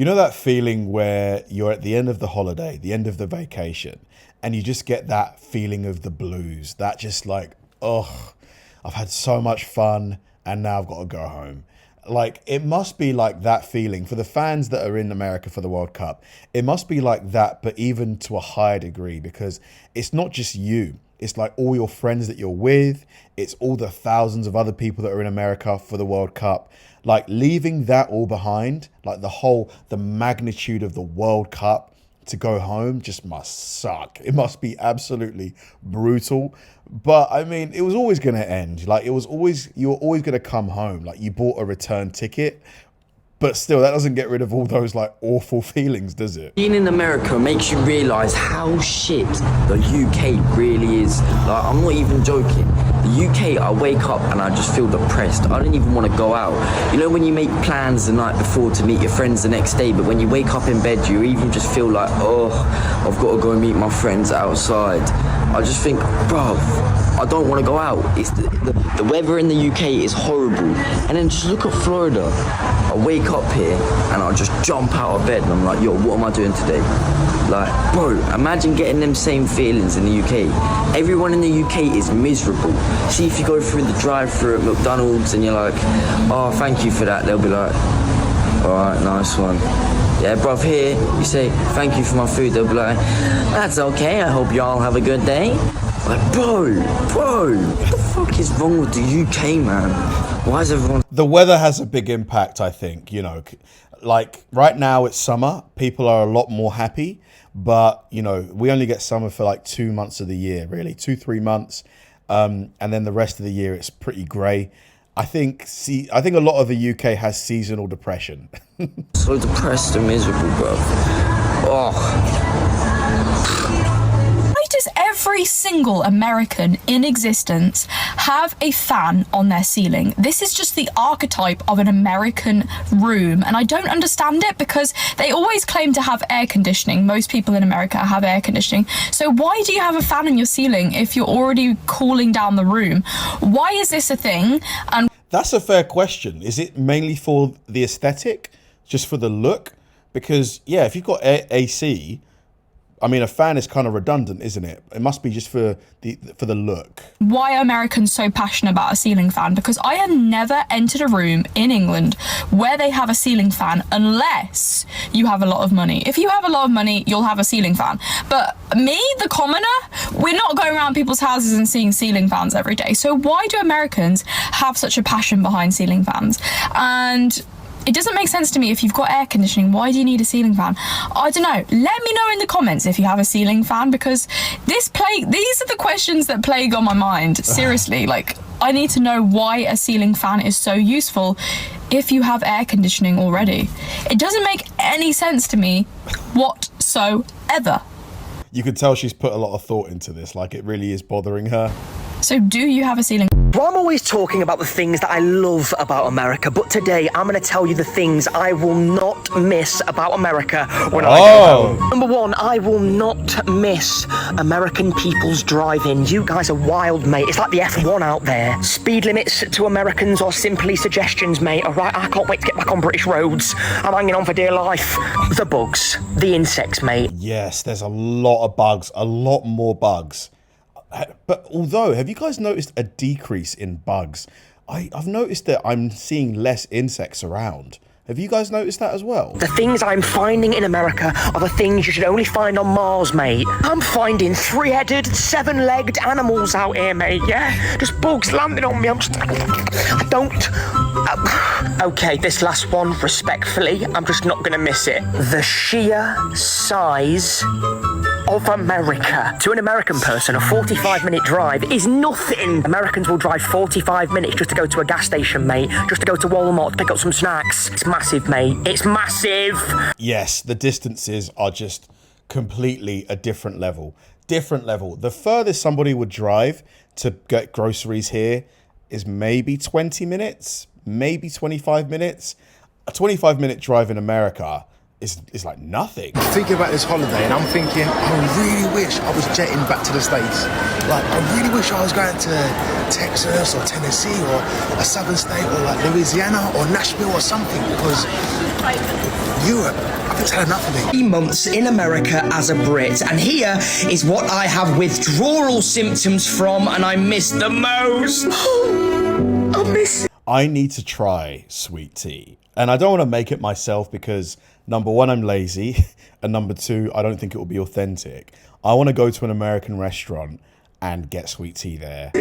You know that feeling where you're at the end of the holiday, the end of the vacation, and you just get that feeling of the blues, that just like, oh, I've had so much fun and now I've got to go home. Like, it must be like that feeling for the fans that are in America for the World Cup. It must be like that, but even to a higher degree, because it's not just you. It's like all your friends that you're with. It's all the thousands of other people that are in America for the World Cup. Like, leaving that all behind, like the magnitude of the World Cup to go home just must suck. It must be absolutely brutal. But I mean, it was always going to end. Like, you were always going to come home. Like, you bought a return ticket. But still, that doesn't get rid of all those like awful feelings, does it? Being in America makes you realise how shit the UK really is. Like, I'm not even joking. The UK, I wake up and I just feel depressed. I don't even want to go out. You know when you make plans the night before to meet your friends the next day, but when you wake up in bed, you even just feel like, oh, I've got to go meet my friends outside. I just think, bruv, I don't want to go out. It's the weather in the UK is horrible. And then just look at Florida. I wake up here and I'll just jump out of bed and I'm like, yo, what am I doing today? Like, bro, imagine getting them same feelings in the UK. Everyone in the UK is miserable. See, if you go through the drive-thru at McDonald's and you're like, oh, thank you for that, they'll be like, all right, nice one. Yeah, bruv, here, you say, thank you for my food, they'll be like, that's okay, I hope y'all have a good day. Like, bro, what the fuck is wrong with the UK, man? Why is everyone... The weather has a big impact, I think, you know. Like, right now it's summer, people are a lot more happy, but, you know, we only get summer for like 2 months of the year, really, 2-3 months, and then the rest of the year it's pretty grey. I think a lot of the UK has seasonal depression. So depressed and miserable, bro. Oh. Why does every single American in existence have a fan on their ceiling? This is just the archetype of an American room, and I don't understand it because they always claim to have air conditioning. Most people in America have air conditioning. So why do you have a fan on your ceiling if you're already cooling down the room? Why is this a thing? And that's a fair question. Is it mainly for the aesthetic, just for the look? Because, yeah, if you've got AC, I mean, a fan is kind of redundant, isn't it? It must be just for the look. Why are Americans so passionate about a ceiling fan? Because I have never entered a room in England where they have a ceiling fan unless you have a lot of money. If you have a lot of money, you'll have a ceiling fan. But me, the commoner, we're not going around people's houses and seeing ceiling fans every day. So why do Americans have such a passion behind ceiling fans? And it doesn't make sense to me. If you've got air conditioning, why do you need a ceiling fan? I don't know. Let me know in the comments if you have a ceiling fan, because these are the questions that plague on my mind. Seriously, like, I need to know why a ceiling fan is so useful if you have air conditioning already. It doesn't make any sense to me whatsoever. You can tell she's put a lot of thought into this, like it really is bothering her. So do you have a ceiling? Well, I'm always talking about the things that I love about America, but today I'm going to tell you the things I will not miss about America when I go home. Number one, I will not miss American people's driving. You guys are wild, mate. It's like the F1 out there. Speed limits to Americans are simply suggestions, mate. All right, I can't wait to get back on British roads. I'm hanging on for dear life. The bugs, the insects, mate. Yes, there's a lot of bugs, a lot more bugs. But although, have you guys noticed a decrease in bugs? I've noticed that I'm seeing less insects around. Have you guys noticed that as well? The things I'm finding in America are the things you should only find on Mars, mate. I'm finding 3-headed, 7-legged animals out here, mate, yeah? Just bugs landing on me. I don't... Okay, this last one, respectfully, I'm just not going to miss it. The sheer size of America. To an American person, a 45-minute drive is nothing. Americans will drive 45 minutes just to go to a gas station, mate. Just to go to Walmart to pick up some snacks. It's massive, mate. It's massive. Yes, the distances are just completely a different level. Different level. The furthest somebody would drive to get groceries here is maybe 20 minutes, maybe 25 minutes. A 25-minute drive in America is like nothing. Thinking about this holiday, and I'm thinking, I really wish I was jetting back to the States. Like, I really wish I was going to Texas or Tennessee or a southern state or like Louisiana or Nashville or something, because Europe. I've just had enough of it. 3 months in America as a Brit, and here is what I have withdrawal symptoms from, and I miss the most. I need to try sweet tea. And I don't want to make it myself because, number one, I'm lazy. And number two, I don't think it will be authentic. I want to go to an American restaurant and get sweet tea there.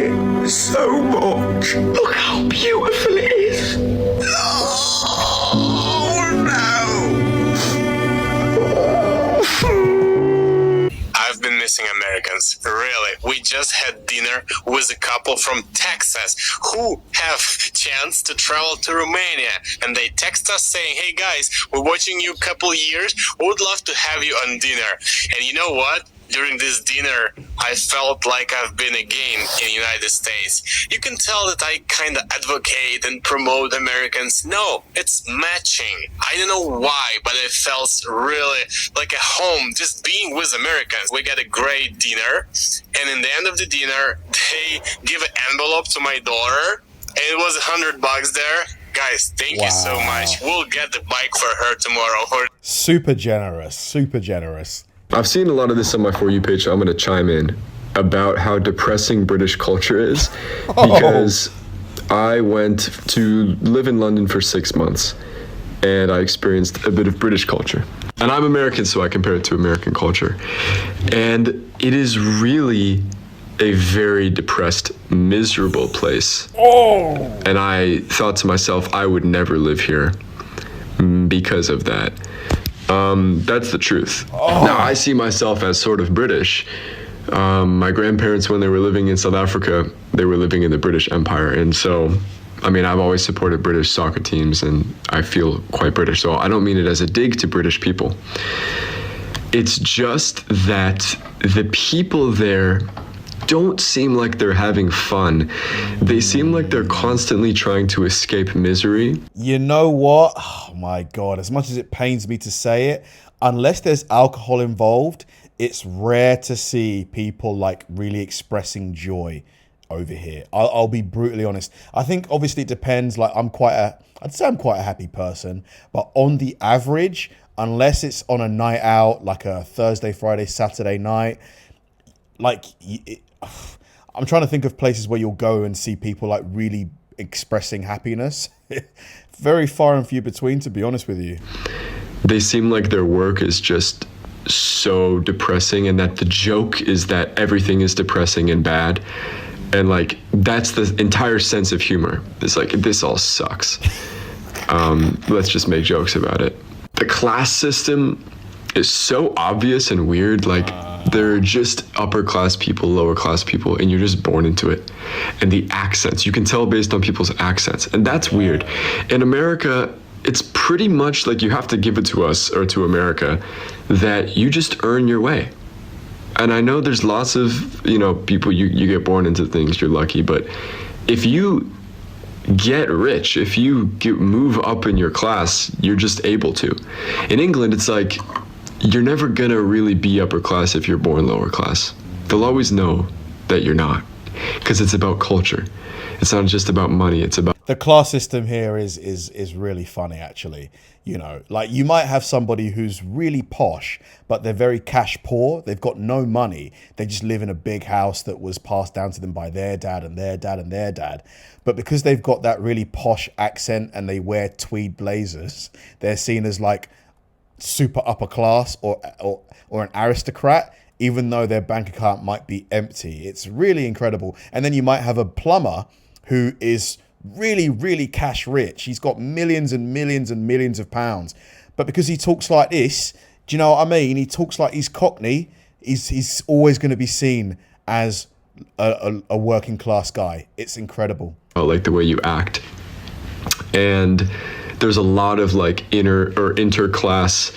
So much. Look how beautiful it is. Oh, no. I've been missing Americans, really. We just had dinner with a couple from Texas who have chance to travel to Romania, and they text us saying, hey guys, we're watching you a couple years, we would love to have you on dinner. And you know what? During this dinner, I felt like I've been again in the United States. You can tell that I kind of advocate and promote Americans. No, it's matching. I don't know why, but it felt really like a home just being with Americans. We got a great dinner, and in the end of the dinner, they give an envelope to my daughter, and it was $100 there. Guys, thank you so much. We'll get the bike for her tomorrow. Super generous, super generous. I've seen a lot of this on my For You page, so I'm going to chime in about how depressing British culture is, because I went to live in London for 6 months, and I experienced a bit of British culture. And I'm American, so I compare it to American culture. And it is really a very depressed, miserable place. And I thought to myself, I would never live here because of that. That's the truth. Now, I see myself as sort of British. My grandparents, when they were living in South Africa, they were living in the British Empire. And so, I mean, I've always supported British soccer teams, and I feel quite British. So I don't mean it as a dig to British people. It's just that the people there don't seem like they're having fun. They seem like they're constantly trying to escape misery. You know what? Oh my God, as much as it pains me to say it, unless there's alcohol involved, it's rare to see people like really expressing joy over here. I'll be brutally honest. I think obviously it depends. Like I'd say I'm quite a happy person, but on the average, unless it's on a night out, like a Thursday, Friday, Saturday night, I'm trying to think of places where you'll go and see people like really expressing happiness. Very far and few between, to be honest with you. They seem like their work is just so depressing, and that the joke is that everything is depressing and bad. And like, that's the entire sense of humor. It's like, this all sucks. Let's just make jokes about it. The class system is so obvious and weird. Like, they're just upper class people, lower class people, and you're just born into it. And the accents, you can tell based on people's accents, and that's weird. In America, it's pretty much like you have to give it to us, or to America, that you just earn your way. And I know there's lots of, people, you get born into things, you're lucky, but if you get rich, if you move up in your class, you're just able to. In England, it's like, you're never gonna really be upper class if you're born lower class. They'll always know that you're not, because it's about culture. It's not just about money, it's about... The class system here is really funny, actually. Like you might have somebody who's really posh, but they're very cash poor. They've got no money. They just live in a big house that was passed down to them by their dad and their dad and their dad. But because they've got that really posh accent and they wear tweed blazers, they're seen as like super upper class or an aristocrat, even though their bank account might be empty. It's really incredible. And then you might have a plumber who is really, really cash rich. He's got millions and millions and millions of pounds. But because he talks like this, do you know what I mean? He talks like he's Cockney. He's always going to be seen as a working class guy. It's incredible. I like the way you act. And there's a lot of like interclass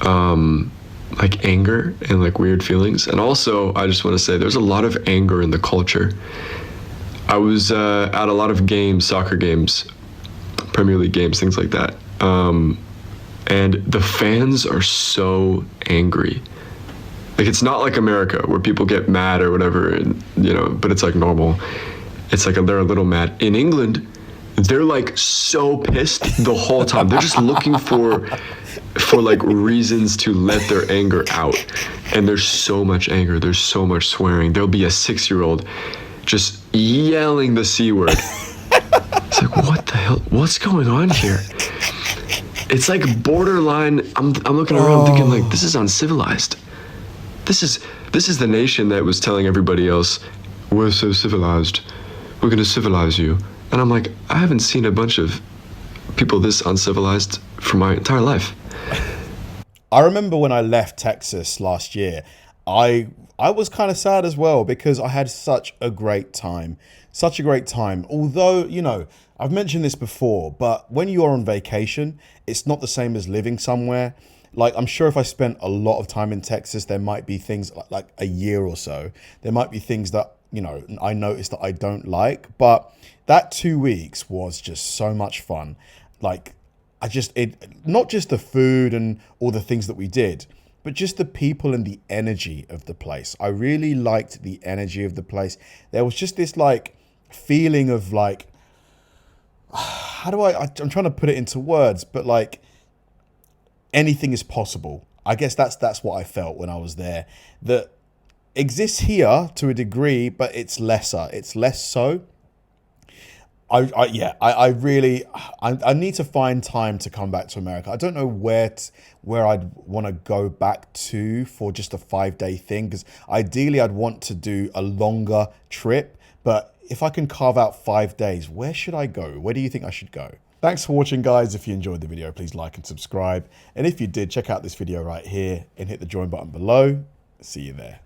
like anger and like weird feelings. And also, I just want to say there's a lot of anger in the culture. I was at a lot of games, soccer games, Premier League games, things like that. And the fans are so angry. Like, it's not like America where people get mad or whatever, and, but it's like normal. It's like they're a little mad. In England, they're like so pissed the whole time. They're just looking for like reasons to let their anger out. And there's so much anger, there's so much swearing. There'll be a 6-year-old just yelling the C word. It's like, what the hell? What's going on here? It's like borderline. I'm looking around thinking like, this is uncivilized. This is the nation that was telling everybody else, we're so civilized. We're gonna civilize you. And I'm like, I haven't seen a bunch of people this uncivilized for my entire life. I remember when I left Texas last year, I was kind of sad as well because I had such a great time. Such a great time. Although, you know, I've mentioned this before, but when you are on vacation, it's not the same as living somewhere. Like, I'm sure if I spent a lot of time in Texas, there might be things like a year or so. There might be things that, you know, I noticed that I don't like. But that 2 weeks was just so much fun. Like, not just the food and all the things that we did, but just the people and the energy of the place. I really liked the energy of the place. There was just this like feeling of like, I'm trying to put it into words, but like anything is possible. I guess that's what I felt when I was there. That exists here to a degree, but it's lesser. It's less so. I really need to find time to come back to America. I don't know where I'd want to go back to for just a 5-day thing, because ideally I'd want to do a longer trip. But if I can carve out 5 days, where should I go? Where do you think I should go? Thanks for watching, guys. If you enjoyed the video, please like and subscribe. And if you did, check out this video right here and hit the join button below. See you there.